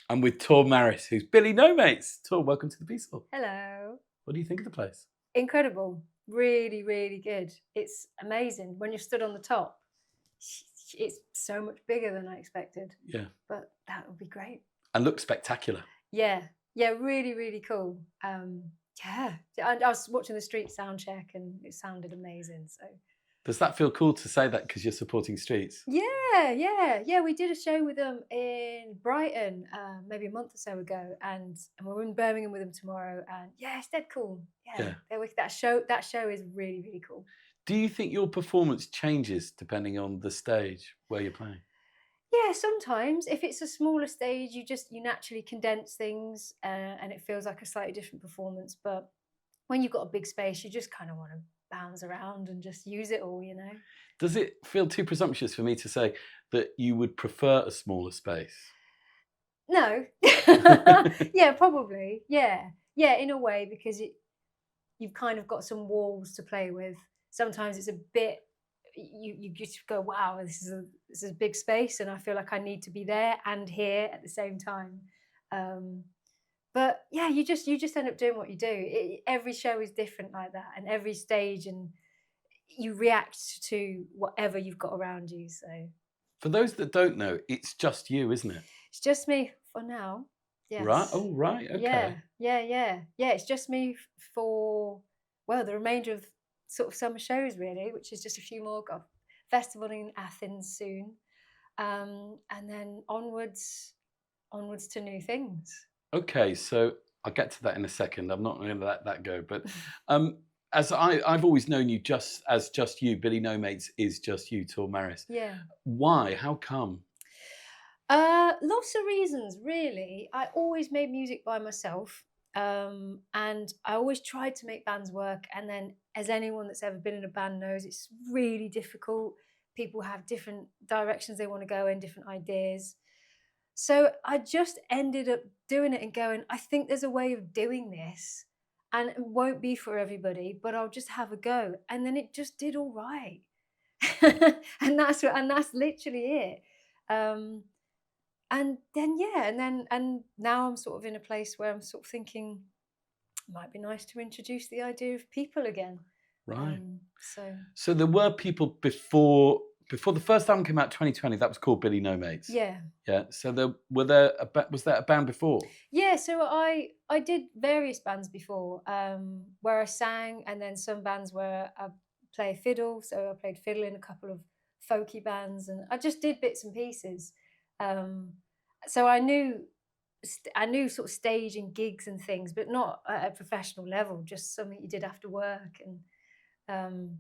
I'm with Tor Maris, who's Billy Nomates. Tor, welcome to the Peace Hall. Hello. What do you think of the place? Incredible. Really, really good. It's amazing. When you're stood on the top, it's so much bigger than I expected. Yeah. But that would be great. And looks spectacular. Yeah. Yeah, really, really cool. Yeah. I was watching the street sound check and it sounded amazing. So Does that feel cool to say that because you're supporting Streets? yeah. We did a show with them in Brighton maybe a month or so ago, and we're in Birmingham with them tomorrow. And yeah, it's dead cool. Yeah. That show is really, really cool. Do you think your performance changes depending on the stage where you're playing? Yeah, sometimes if it's a smaller stage, you naturally condense things, and it feels like a slightly different performance. But when you've got a big space, you just kind of want to bounce around and just use it all, you know. Does it feel too presumptuous for me to say that you would prefer a smaller space? No. Yeah, probably. Yeah, in a way, because you've kind of got some walls to play with. Sometimes it's a bit. You just go, wow, this is a big space, and I feel like I need to be there and here at the same time. But yeah, you just end up doing what you do. Every show is different like that, and every stage, and you react to whatever you've got around you. So for those that don't know, it's just you, isn't it? It's just me for now. Yes. Right. Oh, right. Okay. Yeah. It's just me for the remainder of sort of summer shows, really, which is just a few more. Got festival in Athens soon, and then onwards to new things. Okay, so I'll get to that in a second. I'm not going to let that go, but as I've always known you just you, Billy Nomates is just you, Tor Maris. Yeah. Why? How come? Lots of reasons, really. I always made music by myself, and I always tried to make bands work. And then, as anyone that's ever been in a band knows, it's really difficult. People have different directions they want to go in, different ideas. So I just ended up doing it and going, I think there's a way of doing this, and it won't be for everybody, but I'll just have a go. And then it just did all right. and that's literally it. And then and now I'm sort of in a place where I'm sort of thinking it might be nice to introduce the idea of people again. Right. So there were people before the first album came out, 2020. That was called Billy Nomates. Yeah. So was there a band before? Yeah. So I did various bands before, where I sang, and then some bands where I play fiddle. So I played fiddle in a couple of folky bands, and I just did bits and pieces. So I knew sort of staging gigs and things, but not at a professional level, just something you did after work. And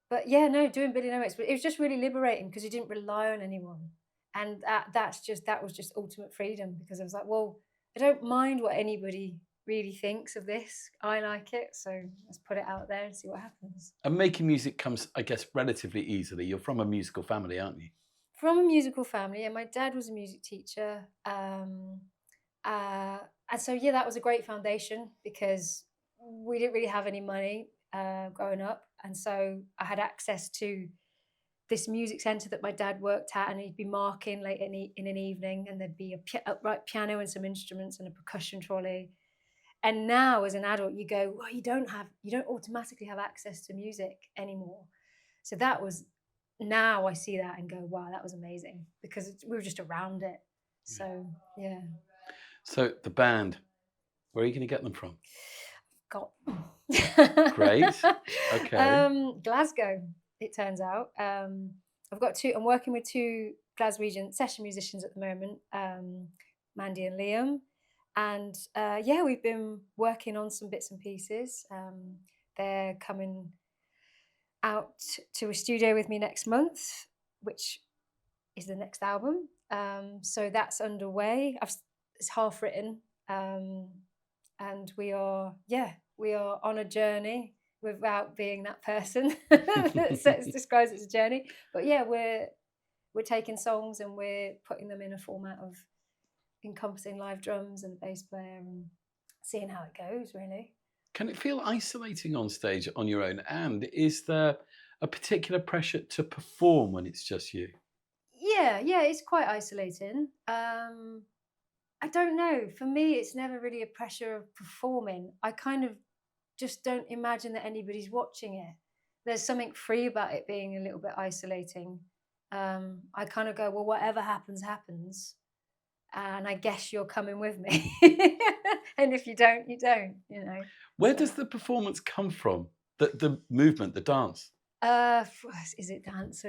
but yeah, no, doing Billy Nomates, but it was just really liberating because you didn't rely on anyone. And that was just ultimate freedom, because I was like, well, I don't mind what anybody really thinks of this. I like it, so let's put it out there and see what happens. And making music comes, I guess, relatively easily. You're from a musical family, aren't you? From a musical family, and my dad was a music teacher. And so, yeah, that was a great foundation, because we didn't really have any money growing up. And so I had access to this music centre that my dad worked at, and he'd be marking late in an evening, and there'd be a upright piano and some instruments and a percussion trolley. And now as an adult, you go, well, you don't automatically have access to music anymore. So now I see that and go, wow, that was amazing, because we were just around it. So, yeah. So the band, where are you going to get them from? Got Great. Okay. Glasgow, it turns out. I'm working with two Glaswegian session musicians at the moment, Mandy and Liam. And we've been working on some bits and pieces. They're coming out to a studio with me next month, which is the next album. So that's underway. It's half written, and we are on a journey without being that person that describes it as a journey. But yeah, we're taking songs and we're putting them in a format of encompassing live drums and a bass player and seeing how it goes, really. Can it feel isolating on stage on your own? And is there a particular pressure to perform when it's just you? Yeah, it's quite isolating. I don't know. For me, it's never really a pressure of performing. I kind of just don't imagine that anybody's watching it. There's something free about it being a little bit isolating. I kind of go, well, whatever happens, happens. And I guess you're coming with me. And if you don't, you don't, you know. Where So, does the performance come from? The movement, the dance? is it dance?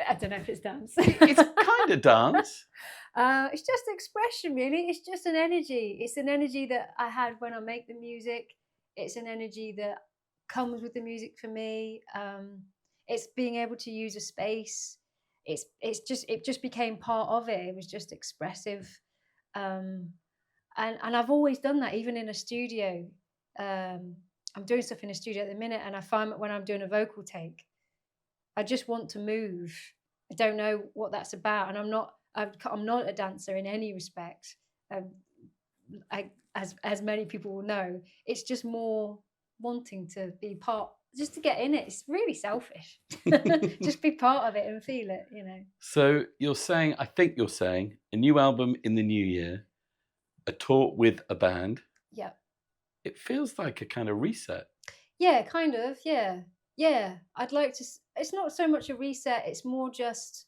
I don't know if it's dance. It's kind of dance. It's just expression, really. It's just an energy. It's an energy that I had when I make the music. It's an energy that comes with the music for me. It's being able to use a space. It just became part of it. It was just expressive, um, and I've always done that, even in a studio. I'm doing stuff in a studio at the minute, and I find that when I'm doing a vocal take, I just want to move. I don't know what that's about, and I'm not a dancer in any respect. Um, as many people will know, it's just more wanting to be part, just to get in it. It's really selfish. Just be part of it and feel it, you know. So you're saying, I think you're saying, a new album in the new year, a tour with a band. Yeah. It feels like a kind of reset. Yeah, kind of. Yeah. Yeah. I'd like to. It's not so much a reset, it's more just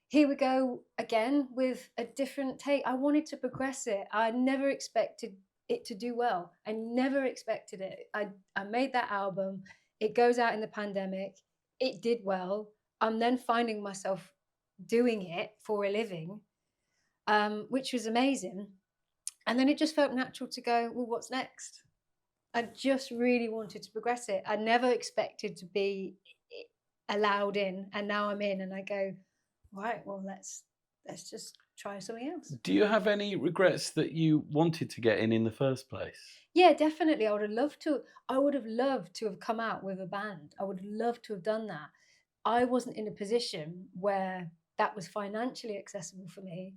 here we go again with a different take. I wanted to progress it. I never expected it to do well. I never expected it. I made that album. It goes out in the pandemic. It did well. I'm then finding myself doing it for a living, which was amazing. And then it just felt natural to go, well, what's next? I just really wanted to progress it. I never expected to be allowed in, and now I'm in, and I go, right, well, let's just try something else. Do you have any regrets that you wanted to get in the first place? Yeah, definitely. I would have loved to have come out with a band. I would have loved to have done that. I wasn't in a position where that was financially accessible for me,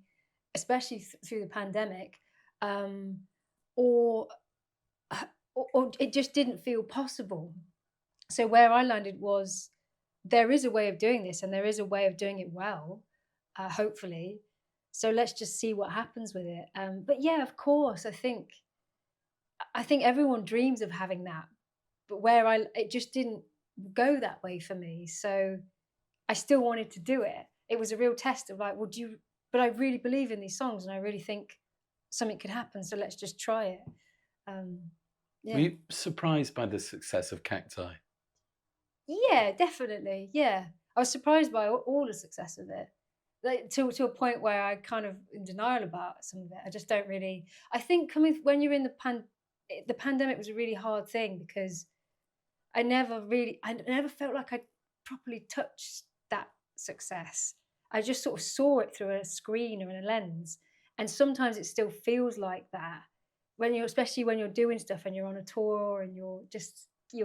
especially through the pandemic, um, or, or it just didn't feel possible. So where I landed was there is a way of doing this, and there is a way of doing it well, hopefully. So let's just see what happens with it. But yeah, of course, I think everyone dreams of having that, but it just didn't go that way for me. So I still wanted to do it. It was a real test of like, well, but I really believe in these songs, and I really think something could happen. So let's just try it. Yeah. Were you surprised by the success of Cacti? Yeah, definitely. Yeah, I was surprised by all the success of it, like to a point where I kind of in denial about some of it. I just don't really. I think coming when you're in the pandemic was a really hard thing because I never felt like I properly touched that success. I just sort of saw it through a screen or in a lens, and sometimes it still feels like that especially when you're doing stuff and you're on a tour and you're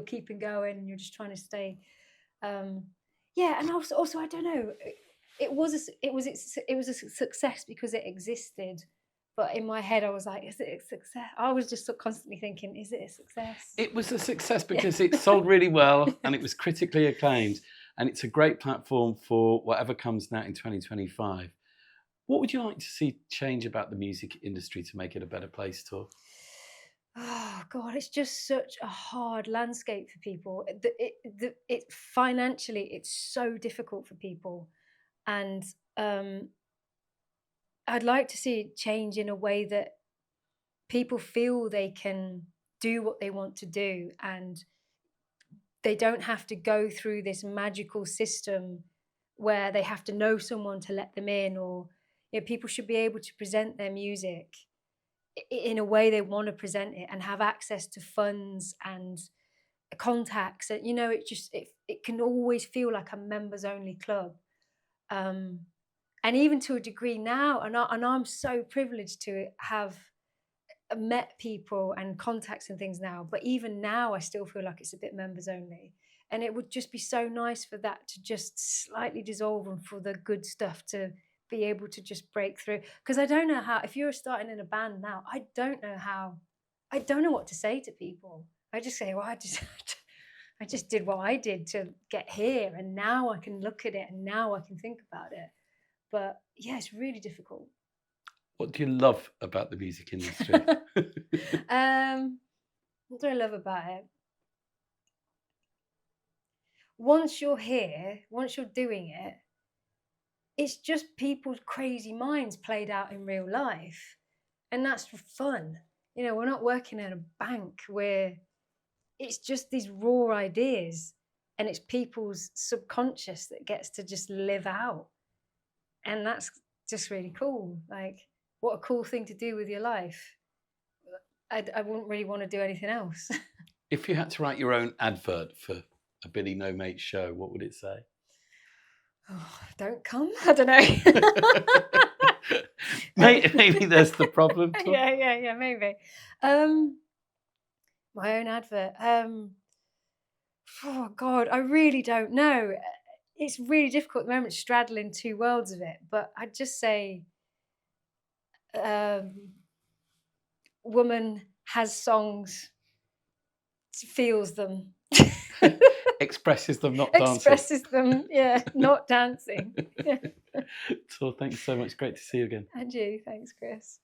keeping going and you're just trying to stay. Yeah, and also I don't know. It was a success because it existed, but in my head I was like, is it a success? I was just constantly thinking, is it a success? It was a success because it sold really well and it was critically acclaimed, and it's a great platform for whatever comes now in 2025. What would you like to see change about the music industry to make it a better place to? Oh God, it's just such a hard landscape for people. Financially, it's so difficult for people, and I'd like to see it change in a way that people feel they can do what they want to do, and they don't have to go through this magical system where they have to know someone to let them in, or people should be able to present their music in a way they want to present it and have access to funds and contacts. And it can always feel like a members only club, and even to a degree now, and I'm so privileged to have met people and contacts and things now, but even now I still feel like it's a bit members only, and it would just be so nice for that to just slightly dissolve and for the good stuff to be able to just break through. Because I don't know how, if you're starting in a band now, I don't know what to say to people. I just say, well, I just did what I did to get here, and now I can look at it and now I can think about it. But yeah, it's really difficult. What do you love about the music industry? What do I love about it? Once you're here, once you're doing it, it's just people's crazy minds played out in real life. And that's for fun. You know, we're not working at a bank where it's just these raw ideas and it's people's subconscious that gets to just live out. And that's just really cool. Like, what a cool thing to do with your life. I wouldn't really want to do anything else. If you had to write your own advert for a Billy Nomates show, what would it say? Oh, don't come. I don't know. Maybe there's the problem. Tom. Yeah, maybe. My own advert. Oh God, I really don't know. It's really difficult at the moment, straddling two worlds of it. But I'd just say, woman has songs, feels them. Expresses them, not dancing. Expresses them, yeah, not dancing. So thanks so much. Great to see you again. And you, thanks, Chris.